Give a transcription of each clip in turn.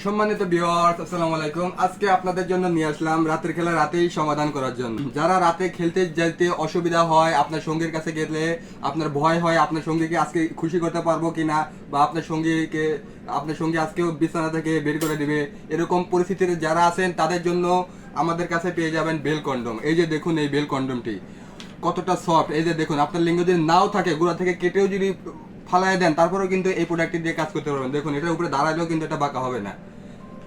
সম্মানিত ভিউয়ার্স, আসসালামু আলাইকুম। আজকে আপনাদের জন্য নিয়ে আসলাম রাতের খেলা রাতেই সমাধান করার জন্য। যারা রাতে খেলতে যেতে অসুবিধা হয়, আপনার সঙ্গীর কাছে গেলে আপনার ভয় হয় আপনার সঙ্গীকে আজকে খুশি করতে পারবো কিনা, বা আপনার সঙ্গী আজকেও বিছানা থেকে বের করে দিবে, এরকম পরিস্থিতিতে যারা আছেন তাদের জন্য আমাদের কাছে পেয়ে যাবেন বেল কন্ডম। এই যে দেখুন, এই বেল কন্ডমটি কতটা সফট। এই যে দেখুন, আপনার লিঙ্গ যদি নাও থাকে, গোড়া থেকে কেটেও যদি ফালাই দেন, তারপরেও কিন্তু এই প্রোডাক্টটি দিয়ে কাজ করতে পারবেন। দেখুন, এটার উপরে দাঁড়ালেও কিন্তু এটা বাঁকা হবে না।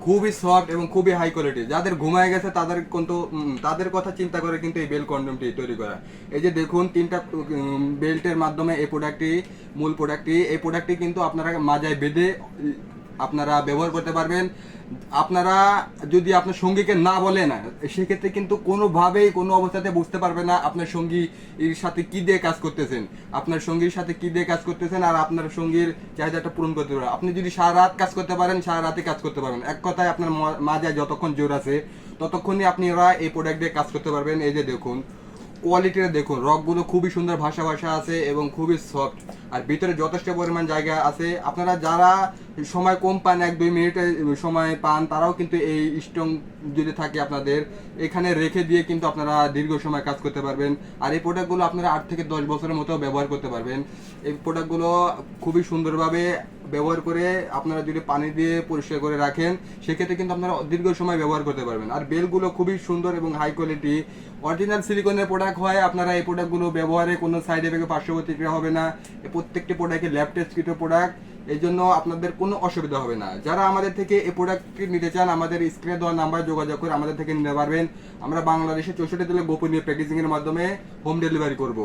খুবই সফট এবং খুবই হাই কোয়ালিটি। যাদের ঘুমায় গেছে তাদের কথা চিন্তা করে কিন্তু এই বেল কন্ডমটি তৈরি করা। এই যে দেখুন, তিনটা বেল্টের মাধ্যমে এই প্রোডাক্টটি কিন্তু আপনারা মাজায় বেঁধে আপনারা ব্যবহার করতে পারবেন। আপনারা যদি আপনার সঙ্গীকে না বলেন, সেক্ষেত্রে কিন্তু কোনোভাবেই কোনো অবস্থাতে বুঝতে পারবে না আপনার সঙ্গীর সাথে কি দিয়ে কাজ করতেছেন, আর আপনার সঙ্গীর চাহিদাটা পূরণ করতে পারবেন। আপনি যদি সারা রাত কাজ করতে পারেন, সারা রাতে কাজ করতে পারবেন। এক কথায় আপনার মাজায় যতক্ষণ জোর আছে ততক্ষণই আপনারা এই প্রোডাক্ট দিয়ে কাজ করতে পারবেন। এই যে দেখুন, কোয়ালিটিটা দেখুন, রকগুলো খুবই সুন্দর ভাষা আছে এবং খুবই সফট, আর ভিতরে যথেষ্ট পরিমাণ জায়গা আছে। আপনারা যারা সময় কম পান, 1-2 মিনিটের সময় পান, তারাও কিন্তু এই স্ট্রং যদি থাকে আপনাদের এখানে রেখে দিয়ে কিন্তু আপনারা দীর্ঘ সময় কাজ করতে পারবেন। আর এই প্রোডাক্টগুলো আপনারা 8 থেকে 10 বছরের মতো ব্যবহার করতে পারবেন। এই প্রোডাক্টগুলো খুবই সুন্দরভাবে ব্যবহার করে আপনারা যদি পানি দিয়ে পরিষ্কার করে রাখেন, সেক্ষেত্রে কিন্তু আপনারা দীর্ঘ সময় ব্যবহার করতে পারবেন। আর বেলগুলো খুবই সুন্দর এবং হাই কোয়ালিটি, অরিজিনাল সিলিকনের প্রোডাক্ট হয়। আপনারা এই প্রোডাক্টগুলো ব্যবহারে কোনো সাইড এফেক্ট, পার্শ্ব প্রতিক্রিয়া হবে না। প্রত্যেকটি প্রোডাক্টে ল্যাব টেস্টকৃত প্রোডাক্ট, এই জন্য আপনাদের কোনো অসুবিধা হবে না। যারা আমাদের থেকে এই প্রোডাক্টটি নিতে চান, আমাদের স্ক্রিনে দেওয়া নাম্বারে যোগাযোগ করে আমাদের থেকে নিতে পারবেন। আমরা বাংলাদেশে 64 জেলায় গোপনীয় প্যাকেজিং এর মাধ্যমে হোম ডেলিভারি করব।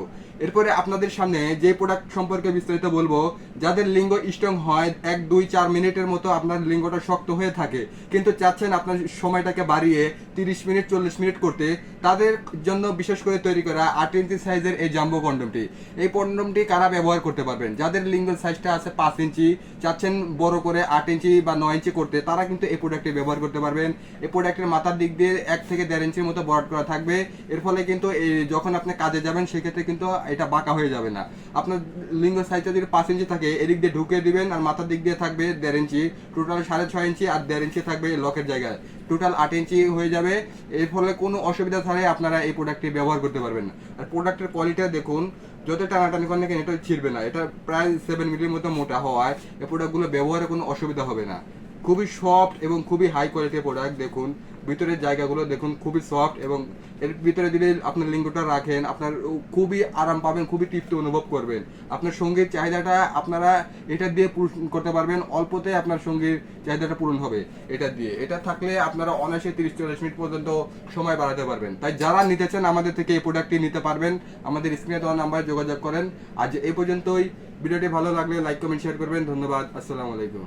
এরপরে আপনাদের সামনে যে প্রোডাক্ট সম্পর্কে বিস্তারিত বলবো, যাদের লিঙ্গ স্ট্রং হয়, 1-2-4 মিনিটের মতো আপনার লিঙ্গটা শক্ত হয়ে থাকে, কিন্তু চাচ্ছেন আপনার সময়টাকে বাড়িয়ে 30 মিনিট 40 মিনিট করতে, তাদের জন্য বিশেষ করে তৈরি করা 8 ইঞ্চি সাইজের এই জাম্বো কন্ডমটি। এই কন্ডমটি কারা ব্যবহার করতে পারবেন? যাদের লিঙ্গ সাইজটা আছে 5 ইঞ্চি, চাচ্ছেন বড় করে 8 ইঞ্চি বা 9 ইঞ্চি করতে, তারা কিন্তু এই প্রোডাক্টটি ব্যবহার করতে পারবেন। এই প্রোডাক্টের মাথার দিক দিয়ে 1 থেকে 1.5 ইঞ্চির মতো বরাদ করা থাকবে। এর ফলে কিন্তু যখন আপনি কাজে যাবেন, সেক্ষেত্রে কিন্তু এটা বাঁকা হয়ে যাবে না। আপনার লিঙ্গ সাইজটা যদি 5 ইঞ্চি থাকে, এদিক দিয়ে ঢুকিয়ে দিবেন, আর মাথার দিক দিয়ে থাকবে 1.5 ইঞ্চি, টোটাল 6.5 ইঞ্চি, আর 1.5 ইঞ্চি থাকবে লকের জায়গায়, টোটাল 8 ইঞ্চি হয়ে যাবে। এর ফলে কোনো অসুবিধা ছাড়াই আপনারা এই প্রোডাক্টটি ব্যবহার করতে পারবেন। আর প্রোডাক্টের কোয়ালিটিটা দেখুন, যত টানাটানি করেন না কেন, এটা ছিঁড়বে না। এটা প্রায় 7 মিলির মতো মোটা হওয়ায় এই প্রোডাক্টগুলো ব্যবহারে কোনো অসুবিধা হবে না। খুবই সফট এবং খুবই হাই কোয়ালিটির প্রোডাক্ট। দেখুন ভিতরের জায়গাগুলো দেখুন, খুবই সফট, এবং এর ভিতরে যদি আপনার লিঙ্গটা রাখেন, আপনার খুবই আরাম পাবেন, খুবই তৃপ্তি অনুভব করবেন। আপনার সঙ্গীর চাহিদাটা আপনারা এটা দিয়ে পূরণ করতে পারবেন। অল্পতে আপনার সঙ্গীর চাহিদাটা পূরণ হবে এটা দিয়ে। এটা থাকলে আপনারা অনায়াসে 30-40 মিনিট পর্যন্ত সময় বাড়াতে পারবেন। তাই যারা নিতে চান, আমাদের থেকে এই প্রোডাক্টটি নিতে পারবেন। আমাদের স্ক্রিনে দেওয়া নাম্বারে যোগাযোগ করেন। আজ এই পর্যন্তই। ভিডিওটি ভালো লাগলে লাইক, কমেন্ট, শেয়ার করবেন। ধন্যবাদ। আসসালামু আলাইকুম।